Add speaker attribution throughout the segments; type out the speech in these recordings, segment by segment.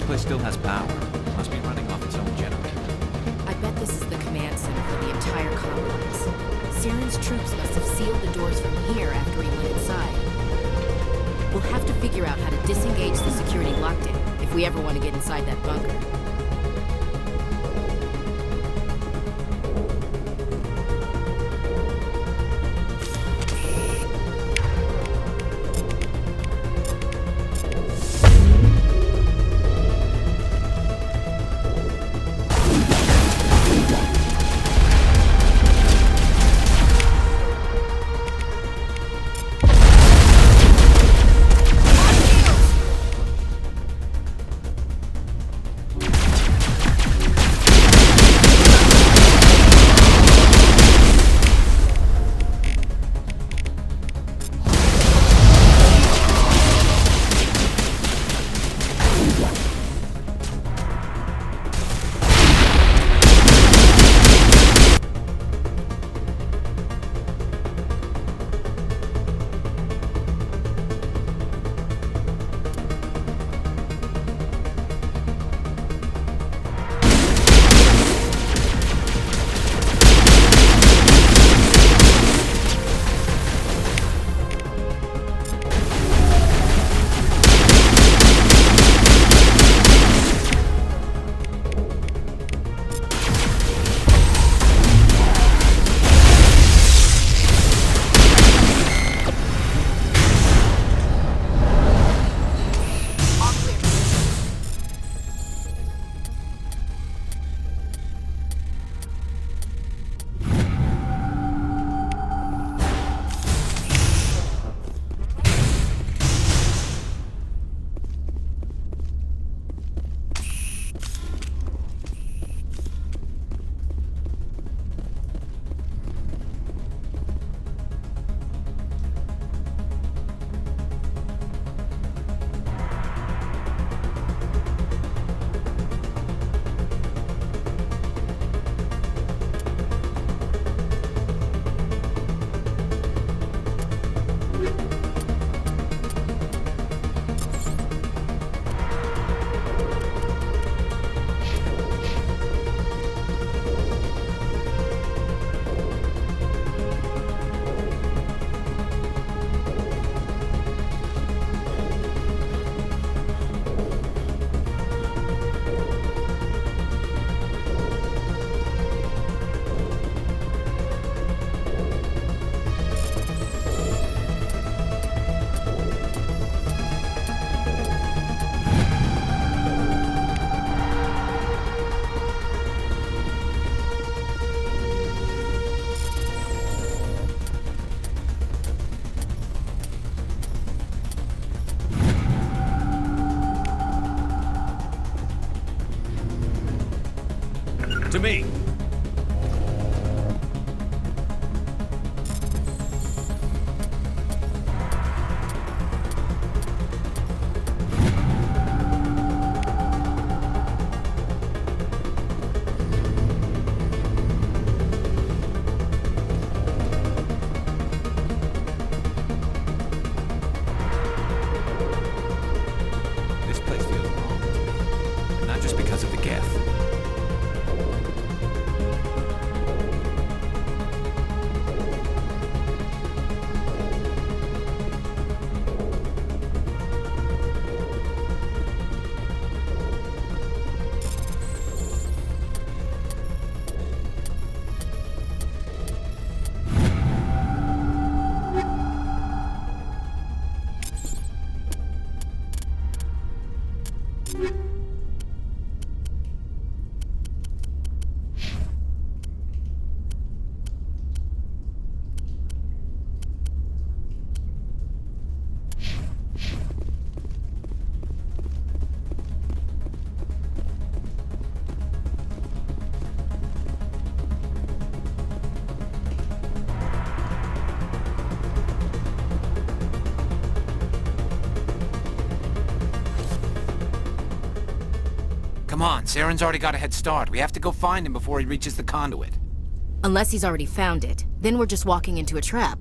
Speaker 1: place still has power. Must be running off its own generator.
Speaker 2: I bet this is the command center for the entire complex. Saren's troops must have sealed the doors from here after he went inside. We'll have to figure out how to disengage the security lockdown if we ever want to get inside that bunker.
Speaker 1: To me! This place feels wrong. And not just because of the Geth. Come on, Saren's already got a head start. We have to go find him before he reaches the conduit.
Speaker 2: Unless he's already found it. Then we're just walking into a trap.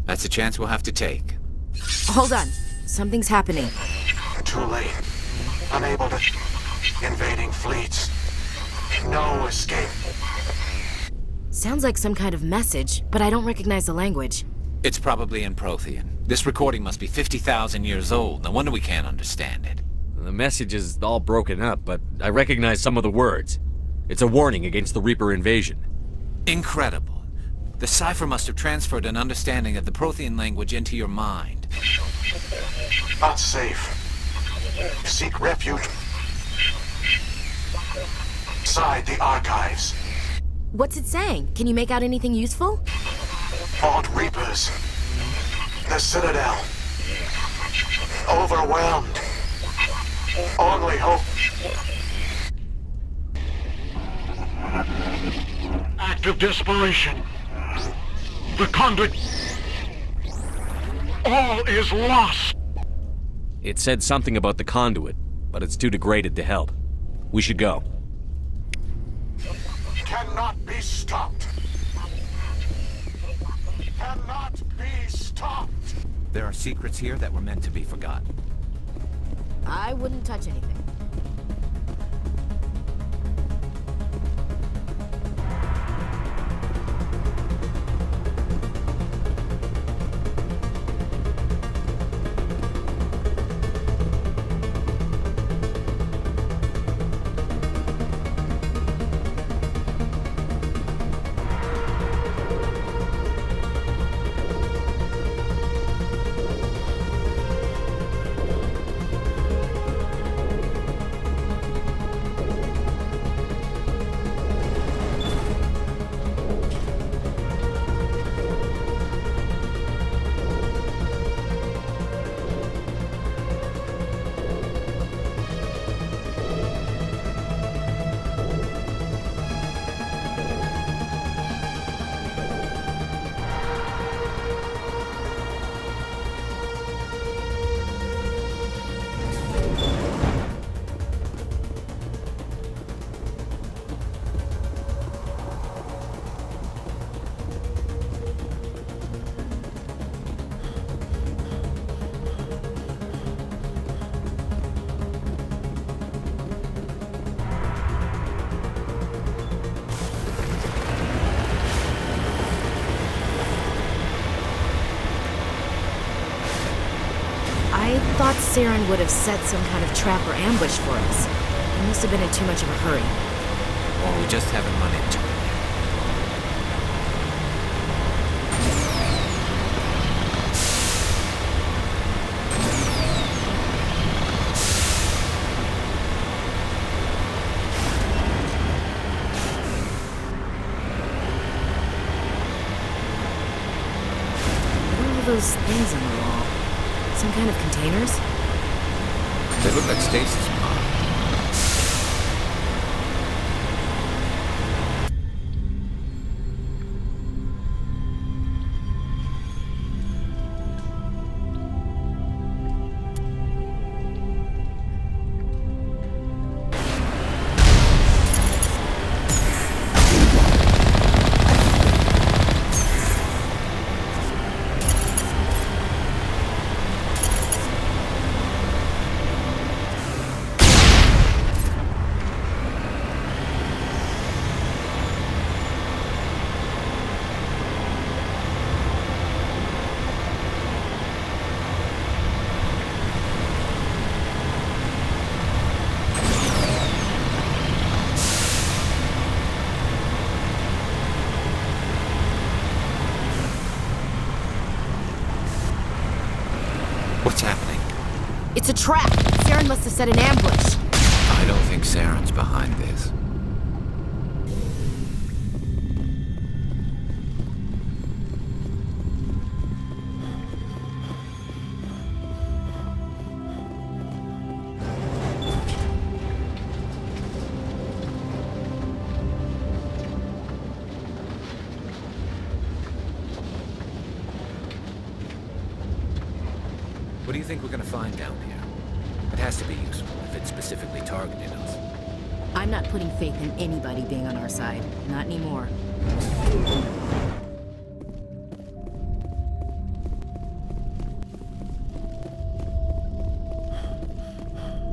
Speaker 1: That's a chance we'll have to take.
Speaker 2: Hold on. Something's happening.
Speaker 3: Too late. Unable to... Invading fleets. No escape.
Speaker 2: Sounds like some kind of message, but I don't recognize the language.
Speaker 1: It's probably in Prothean. This recording must be 50,000 years old. No wonder we can't understand it.
Speaker 4: The message is all broken up, but I recognize some of the words. It's a warning against the Reaper invasion.
Speaker 1: Incredible. The cipher must have transferred an understanding of the Prothean language into your mind.
Speaker 3: Not safe. Seek refuge. Inside the archives.
Speaker 2: What's it saying? Can you make out anything useful?
Speaker 3: Fought Reapers. The Citadel. Overwhelmed. Only hope. Act of desperation. The conduit. All is lost.
Speaker 4: It said something about the conduit, but it's too degraded to help. We should go.
Speaker 3: Cannot be stopped. Cannot be stopped.
Speaker 1: There are secrets here that were meant to be forgotten.
Speaker 2: I wouldn't touch anything. I thought Saren would have set some kind of trap or ambush for us. He must have been in too much of a hurry.
Speaker 1: Or we just haven't run into it.
Speaker 2: What are all those things on the wall? Some kind of containers?
Speaker 1: They look like stasis pods. What's happening?
Speaker 2: It's a trap! Saren must have set an ambush.
Speaker 1: I don't think Saren's behind this. What do you think we're gonna find down here? It has to be useful if it specifically targeted us.
Speaker 2: I'm not putting faith in anybody being on our side. Not anymore.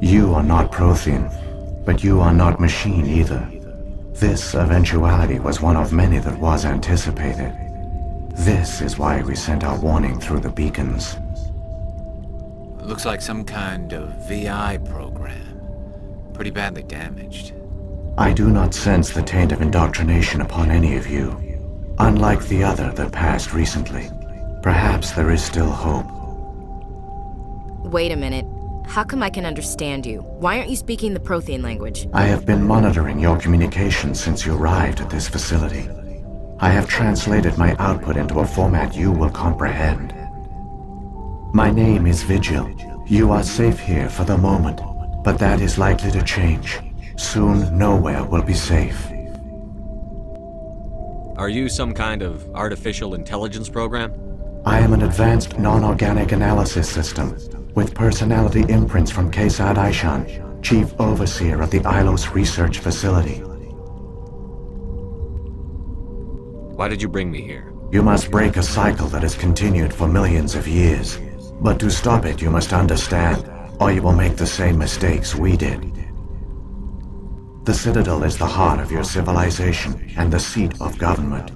Speaker 5: You are not Prothean, but you are not machine either. This eventuality was one of many that was anticipated. This is why we sent our warning through the beacons.
Speaker 1: Looks like some kind of VI program. Pretty badly damaged.
Speaker 5: I do not sense the taint of indoctrination upon any of you. Unlike the other that passed recently, perhaps there is still hope.
Speaker 2: Wait a minute. How come I can understand you? Why aren't you speaking the Prothean language?
Speaker 5: I have been monitoring your communications since you arrived at this facility. I have translated my output into a format you will comprehend. My name is Vigil. You are safe here for the moment, but that is likely to change. Soon, nowhere will be safe.
Speaker 4: Are you some kind of artificial intelligence program?
Speaker 5: I am an advanced non-organic analysis system, with personality imprints from Kesad Aishan, Chief Overseer of the Illos Research Facility.
Speaker 4: Why did you bring me here?
Speaker 5: You must break a cycle that has continued for millions of years. But to stop it, you must understand, or you will make the same mistakes we did. The Citadel is the heart of your civilization and the seat of government,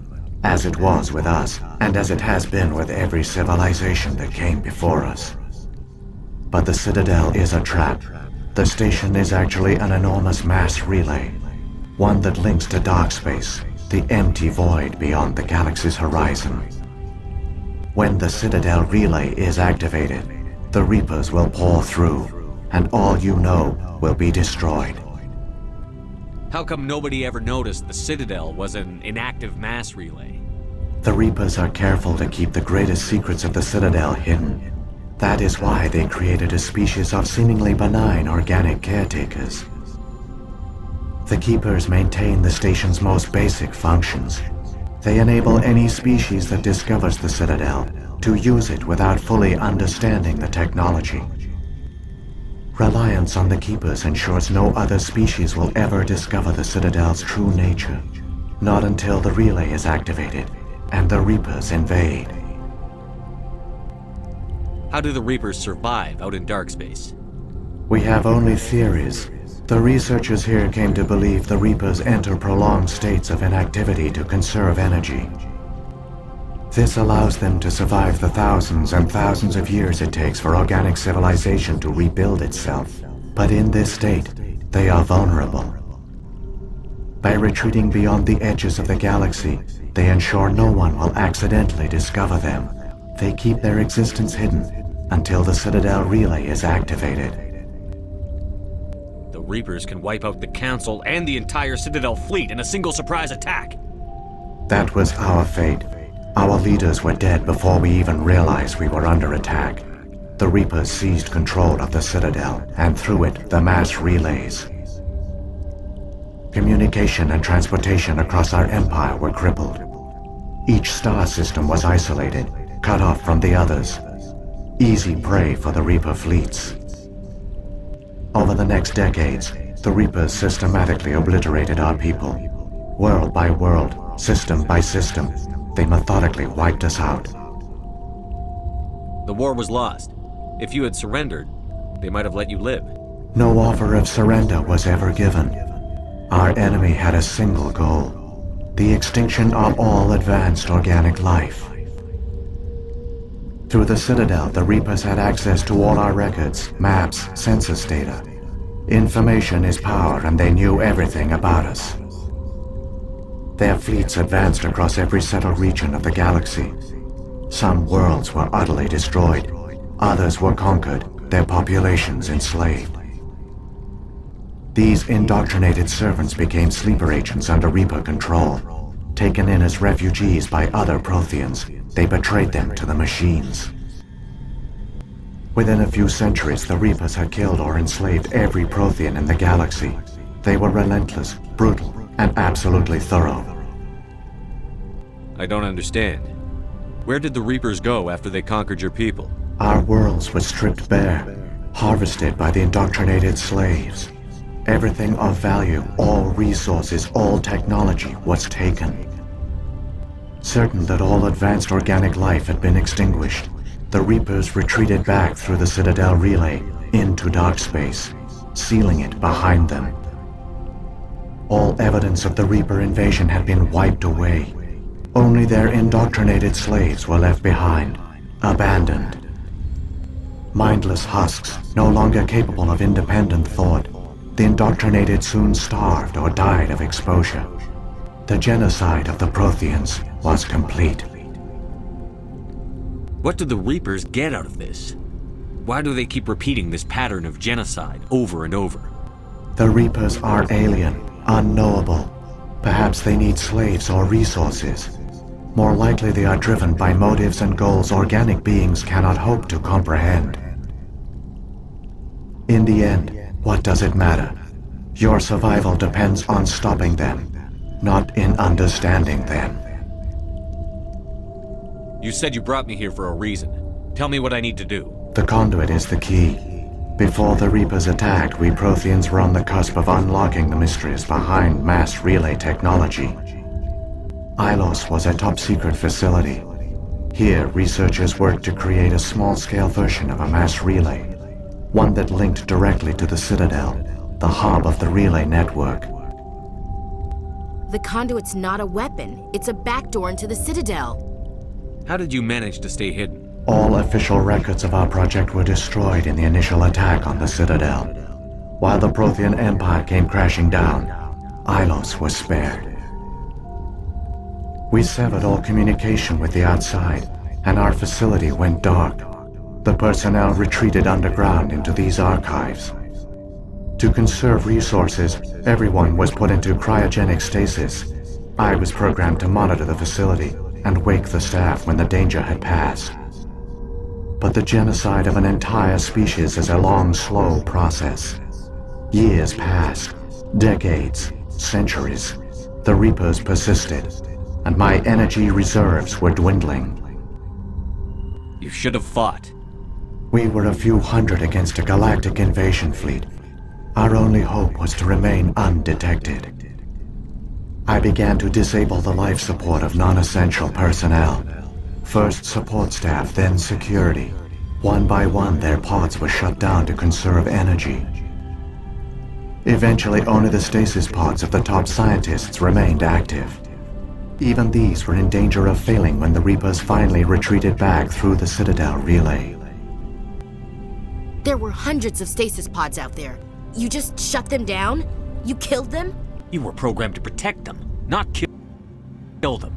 Speaker 5: as it was with us, and as it has been with every civilization that came before us. But the Citadel is a trap. The station is actually an enormous mass relay, one that links to dark space, the empty void beyond the galaxy's horizon. When the Citadel relay is activated, the Reapers will pour through, and all you know will be destroyed.
Speaker 4: How come nobody ever noticed the Citadel was an inactive mass relay?
Speaker 5: The Reapers are careful to keep the greatest secrets of the Citadel hidden. That is why they created a species of seemingly benign organic caretakers. The Keepers maintain the station's most basic functions. They enable any species that discovers the Citadel to use it without fully understanding the technology. Reliance on the Keepers ensures no other species will ever discover the Citadel's true nature. Not until the relay is activated and the Reapers invade.
Speaker 4: How do the Reapers survive out in dark space?
Speaker 5: We have only theories. The researchers here came to believe the Reapers enter prolonged states of inactivity to conserve energy. This allows them to survive the thousands and thousands of years it takes for organic civilization to rebuild itself. But in this state, they are vulnerable. By retreating beyond the edges of the galaxy, they ensure no one will accidentally discover them. They keep their existence hidden until the Citadel relay is activated.
Speaker 4: The Reapers can wipe out the Council and the entire Citadel fleet in a single surprise attack.
Speaker 5: That was our fate. Our leaders were dead before we even realized we were under attack. The Reapers seized control of the Citadel, and through it, the mass relays. Communication and transportation across our empire were crippled. Each star system was isolated, cut off from the others. Easy prey for the Reaper fleets. Over the next decades, the Reapers systematically obliterated our people. World by world, system by system, they methodically wiped us out.
Speaker 4: The war was lost. If you had surrendered, they might have let you live.
Speaker 5: No offer of surrender was ever given. Our enemy had a single goal: the extinction of all advanced organic life. Through the Citadel, the Reapers had access to all our records, maps, census data. Information is power, and they knew everything about us. Their fleets advanced across every settled region of the galaxy. Some worlds were utterly destroyed. Others were conquered, their populations enslaved. These indoctrinated servants became sleeper agents under Reaper control. Taken in as refugees by other Protheans, they betrayed them to the machines. Within a few centuries, the Reapers had killed or enslaved every Prothean in the galaxy. They were relentless, brutal, and absolutely thorough.
Speaker 4: I don't understand. Where did the Reapers go after they conquered your people?
Speaker 5: Our worlds were stripped bare, harvested by the indoctrinated slaves. Everything of value, all resources, all technology was taken. Certain that all advanced organic life had been extinguished, the Reapers retreated back through the Citadel relay into dark space. sealing it behind them. All evidence of the Reaper invasion had been wiped away. Only their indoctrinated slaves were left behind, abandoned. Mindless husks, no longer capable of independent thought, the indoctrinated soon starved or died of exposure. The genocide of the Protheans was complete.
Speaker 4: What do the Reapers get out of this? Why do they keep repeating this pattern of genocide over and over?
Speaker 5: The Reapers are alien, unknowable. Perhaps they need slaves or resources. More likely they are driven by motives and goals organic beings cannot hope to comprehend. In the end, what does it matter? Your survival depends on stopping them, not in understanding them.
Speaker 4: You said you brought me here for a reason. Tell me what I need to do.
Speaker 5: The conduit is the key. Before the Reapers attacked, we Protheans were on the cusp of unlocking the mysteries behind mass relay technology. Illos was a top-secret facility. Here, researchers worked to create a small-scale version of a mass relay, one that linked directly to the Citadel, the hub of the relay network.
Speaker 2: The conduit's not a weapon. It's a backdoor into the Citadel.
Speaker 4: How did you manage to stay hidden?
Speaker 5: All official records of our project were destroyed in the initial attack on the Citadel. While the Prothean Empire came crashing down, Illos was spared. We severed all communication with the outside, and our facility went dark. The personnel retreated underground into these archives. To conserve resources, everyone was put into cryogenic stasis. I was programmed to monitor the facility and wake the staff when the danger had passed. But the genocide of an entire species is a long, slow process. Years passed, decades, centuries. The Reapers persisted, and my energy reserves were dwindling.
Speaker 4: You should have fought.
Speaker 5: We were a few hundred against a galactic invasion fleet. Our only hope was to remain undetected. I began to disable the life support of non-essential personnel. First support staff, then security. One by one, their pods were shut down to conserve energy. Eventually, only the stasis pods of the top scientists remained active. Even these were in danger of failing when the Reapers finally retreated back through the Citadel relay.
Speaker 2: There were hundreds of stasis pods out there. You just shut them down? You killed them?
Speaker 4: You were programmed to protect them, not kill them.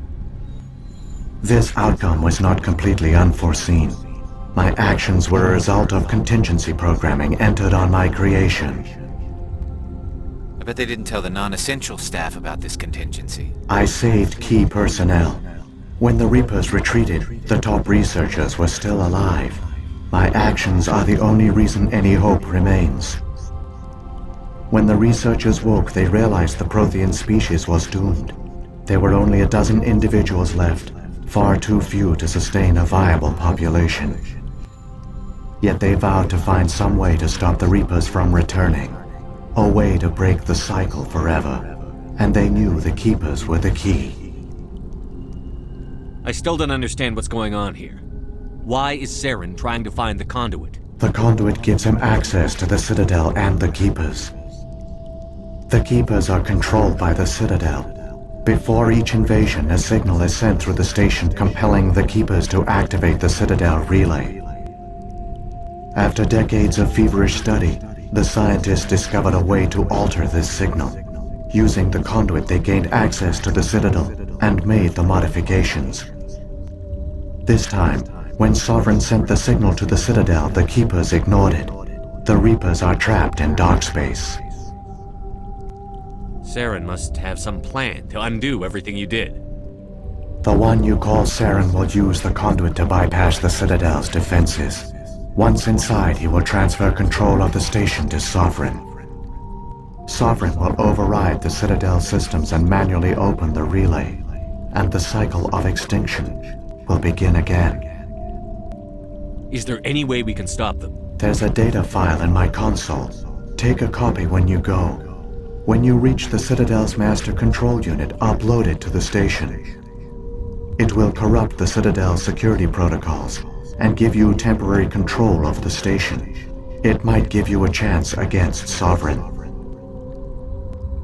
Speaker 5: This outcome was not completely unforeseen. My actions were a result of contingency programming entered on my creation.
Speaker 1: I bet they didn't tell the non-essential staff about this contingency.
Speaker 5: I saved key personnel. When the Reapers retreated, the top researchers were still alive. My actions are the only reason any hope remains. When the researchers woke, they realized the Prothean species was doomed. There were only a dozen individuals left, far too few to sustain a viable population. Yet they vowed to find some way to stop the Reapers from returning, a way to break the cycle forever, and they knew the Keepers were the key.
Speaker 4: I still don't understand what's going on here. Why is Saren trying to find the conduit?
Speaker 5: The conduit gives him access to the Citadel and the Keepers. The Keepers are controlled by the Citadel. Before each invasion, a signal is sent through the station compelling the Keepers to activate the Citadel relay. After decades of feverish study, the scientists discovered a way to alter this signal. Using the conduit, they gained access to the Citadel and made the modifications. This time, when Sovereign sent the signal to the Citadel, the Keepers ignored it. The Reapers are trapped in dark space.
Speaker 4: Saren must have some plan to undo everything you did.
Speaker 5: The one you call Saren will use the conduit to bypass the Citadel's defenses. Once inside, he will transfer control of the station to Sovereign. Sovereign will override the Citadel systems and manually open the relay, and the cycle of extinction will begin again.
Speaker 4: Is there any way we can stop them?
Speaker 5: There's a data file in my console. Take a copy when you go. When you reach the Citadel's master control unit, upload it to the station. It will corrupt the Citadel's security protocols and give you temporary control of the station. It might give you a chance against Sovereign.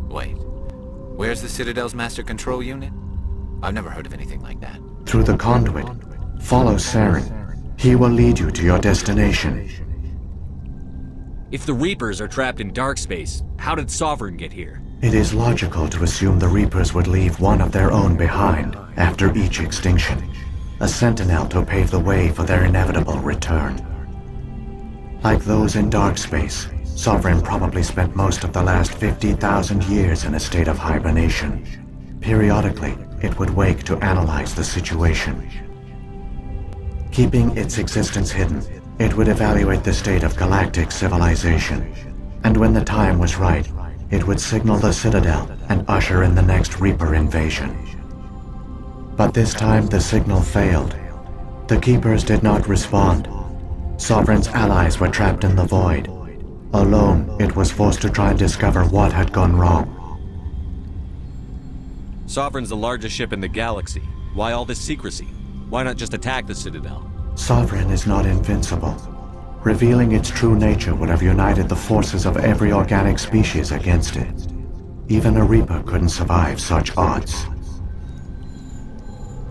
Speaker 1: Wait, where's the Citadel's master control unit? I've never heard of anything like that.
Speaker 5: Through the conduit, follow Saren. He will lead you to your destination.
Speaker 4: If the Reapers are trapped in dark space, how did Sovereign get here?
Speaker 5: It is logical to assume the Reapers would leave one of their own behind after each extinction. A sentinel to pave the way for their inevitable return. Like those in dark space, Sovereign probably spent most of the last 50,000 years in a state of hibernation. Periodically, it would wake to analyze the situation. Keeping its existence hidden, it would evaluate the state of galactic civilization. And when the time was right, it would signal the Citadel and usher in the next Reaper invasion. But this time the signal failed. The Keepers did not respond. Sovereign's allies were trapped in the void. Alone, it was forced to try and discover what had gone wrong.
Speaker 4: Sovereign's the largest ship in the galaxy. Why all this secrecy? Why not just attack the Citadel?
Speaker 5: Sovereign is not invincible. Revealing its true nature would have united the forces of every organic species against it. Even a Reaper couldn't survive such odds.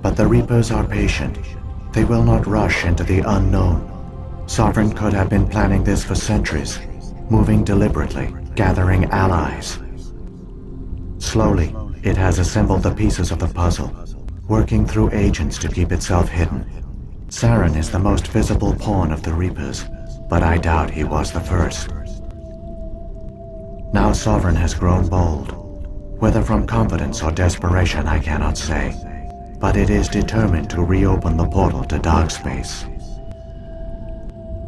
Speaker 5: But the Reapers are patient. They will not rush into the unknown. Sovereign could have been planning this for centuries, moving deliberately, gathering allies. Slowly, it has assembled the pieces of the puzzle, working through agents to keep itself hidden. Saren is the most visible pawn of the Reapers, but I doubt he was the first. Now Sovereign has grown bold. Whether from confidence or desperation, I cannot say. But it is determined to reopen the portal to dark space.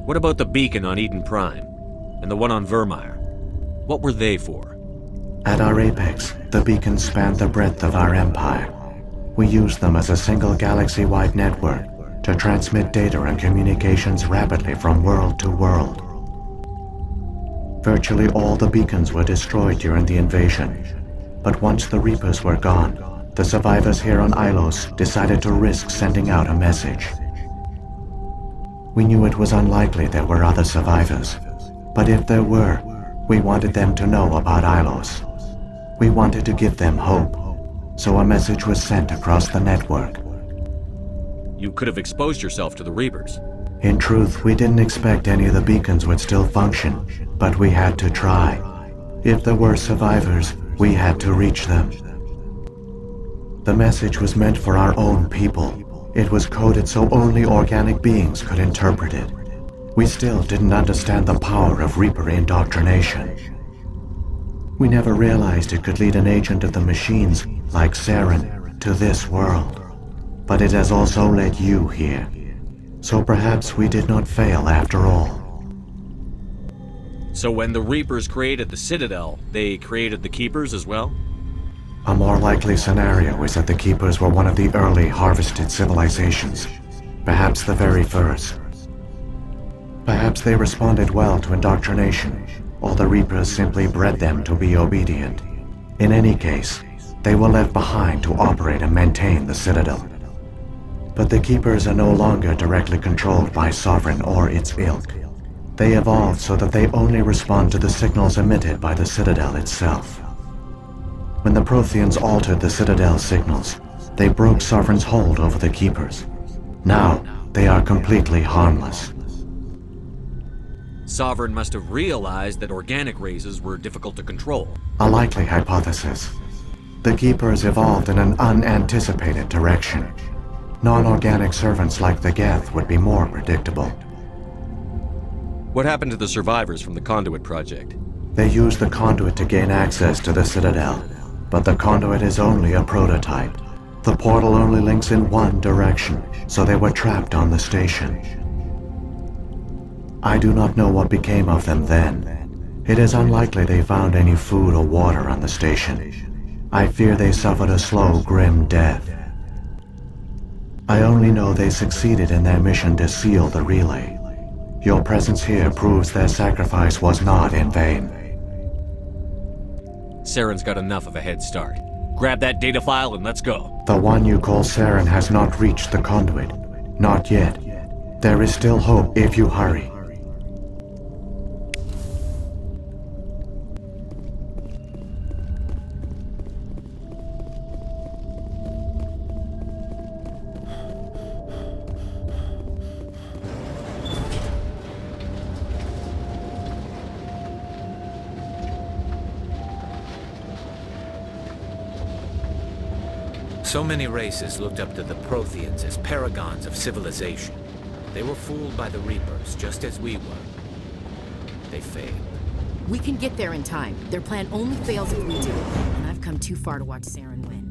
Speaker 4: What about the beacon on Eden Prime? And the one on Vermeer? What were they for?
Speaker 5: At our apex, the beacons spanned the breadth of our empire. We used them as a single galaxy-wide network to transmit data and communications rapidly from world to world. Virtually all the beacons were destroyed during the invasion, but once the Reapers were gone, the survivors here on Illos decided to risk sending out a message. We knew it was unlikely there were other survivors, but if there were, we wanted them to know about Illos. We wanted to give them hope, so a message was sent across the network.
Speaker 4: You could have exposed yourself to the Reapers.
Speaker 5: In truth, we didn't expect any of the beacons would still function, but we had to try. If there were survivors, we had to reach them. The message was meant for our own people. It was coded so only organic beings could interpret it. We still didn't understand the power of Reaper indoctrination. We never realized it could lead an agent of the machines, like Saren, to this world. But it has also led you here. So perhaps we did not fail after all.
Speaker 4: So when the Reapers created the Citadel, they created the Keepers as well?
Speaker 5: A more likely scenario is that the Keepers were one of the early harvested civilizations, perhaps the very first. Perhaps they responded well to indoctrination, or the Reapers simply bred them to be obedient. In any case, they were left behind to operate and maintain the Citadel. But the Keepers are no longer directly controlled by Sovereign or its ilk. They evolved so that they only respond to the signals emitted by the Citadel itself. When the Protheans altered the Citadel's signals, they broke Sovereign's hold over the Keepers. Now, they are completely harmless.
Speaker 4: Sovereign must have realized that organic races were difficult to control.
Speaker 5: A likely hypothesis. The Keepers evolved in an unanticipated direction. Non-organic servants like the Geth would be more predictable.
Speaker 4: What happened to the survivors from the Conduit project?
Speaker 5: They used the conduit to gain access to the Citadel, but the conduit is only a prototype. The portal only links in one direction, so they were trapped on the station. I do not know what became of them then. It is unlikely they found any food or water on the station. I fear they suffered a slow, grim death. I only know they succeeded in their mission to seal the relay. Your presence here proves their sacrifice was not in vain.
Speaker 4: Saren's got enough of a head start. Grab that data file and let's go.
Speaker 5: The one you call Saren has not reached the conduit. Not yet. There is still hope if you hurry.
Speaker 1: So many races looked up to the Protheans as paragons of civilization. They were fooled by the Reapers, just as we were. They failed.
Speaker 2: We can get there in time. Their plan only fails if we do. And I've come too far to watch Saren win.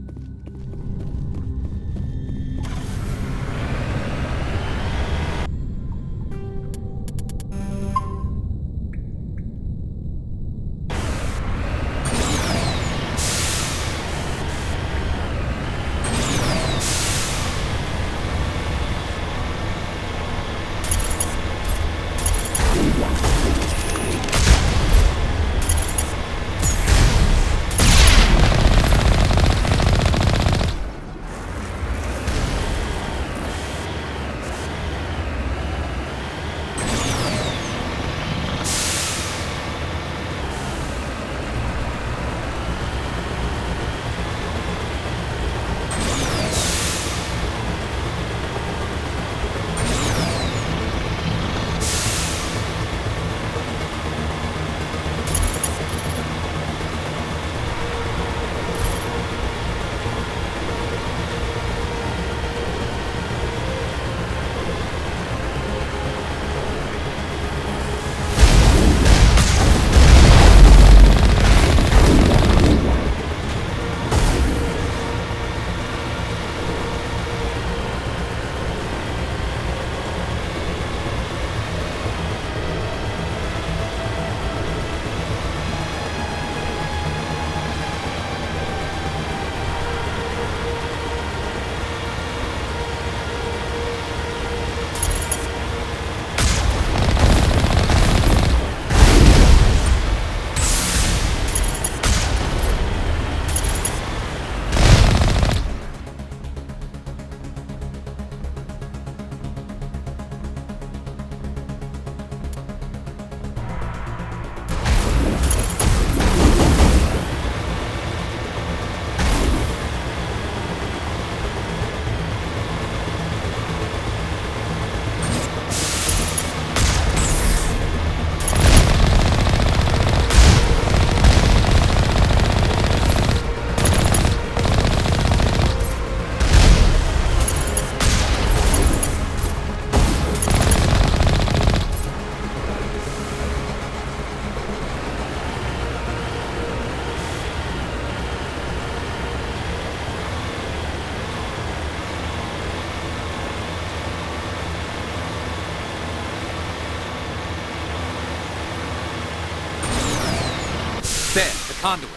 Speaker 1: There, the conduit.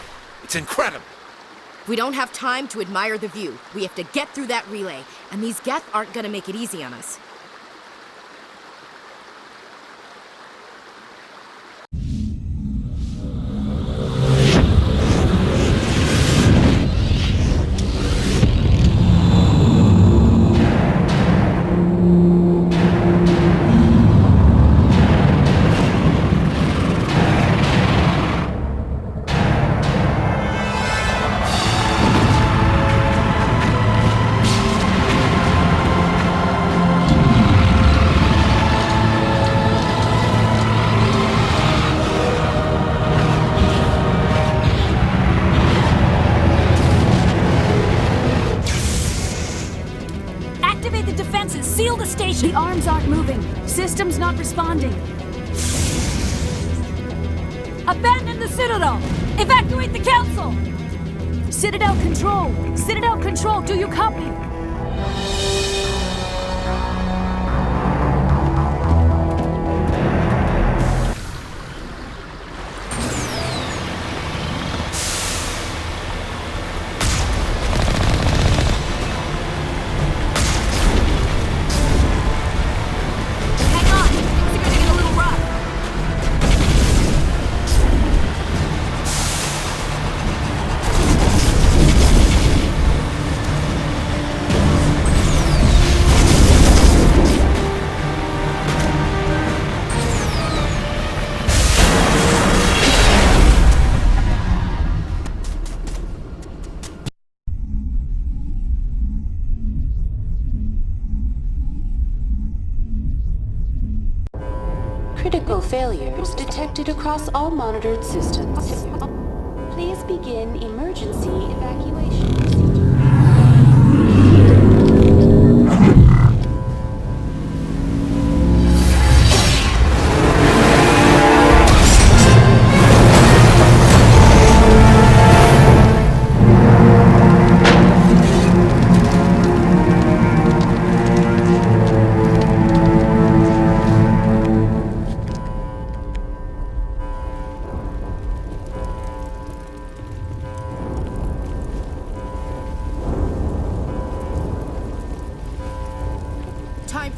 Speaker 1: It's incredible.
Speaker 2: We don't have time to admire the view. We have to get through that relay, and these Geth aren't gonna make it easy on us.
Speaker 6: Activate the defenses! Seal the station! The arms aren't moving. Systems not responding. Abandon the Citadel! Evacuate the Council! Citadel Control! Citadel Control, do you copy?
Speaker 7: Critical failures detected across all monitored systems. Please begin emergency evacuation procedure.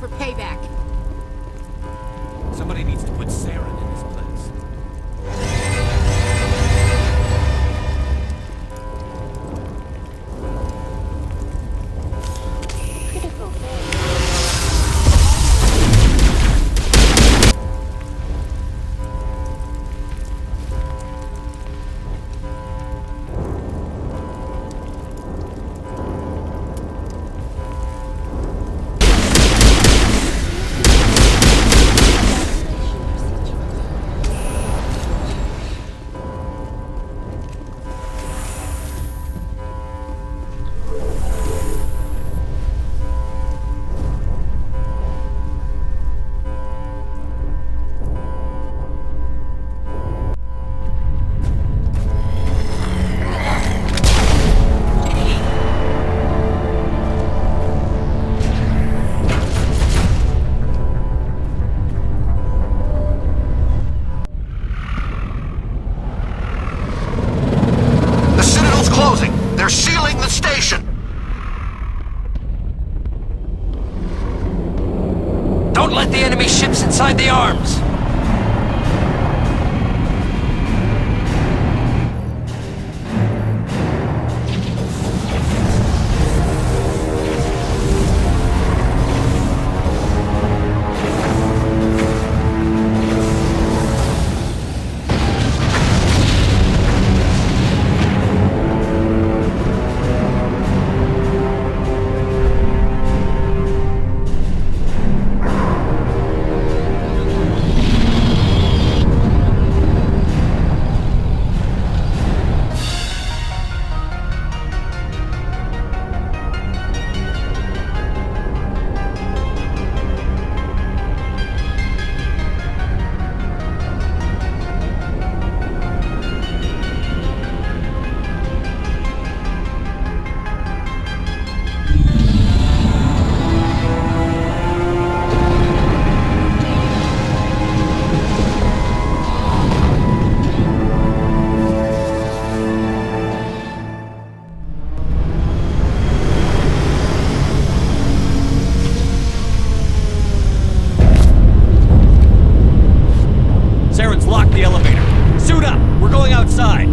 Speaker 2: for payback.
Speaker 1: Somebody needs to put Saren in his place.
Speaker 7: Critical failure.
Speaker 3: The Citadel's closing. They're sealing the station.
Speaker 8: Don't let the enemy ships inside the arms!
Speaker 4: Saren's locked the elevator. Suit up! We're going outside!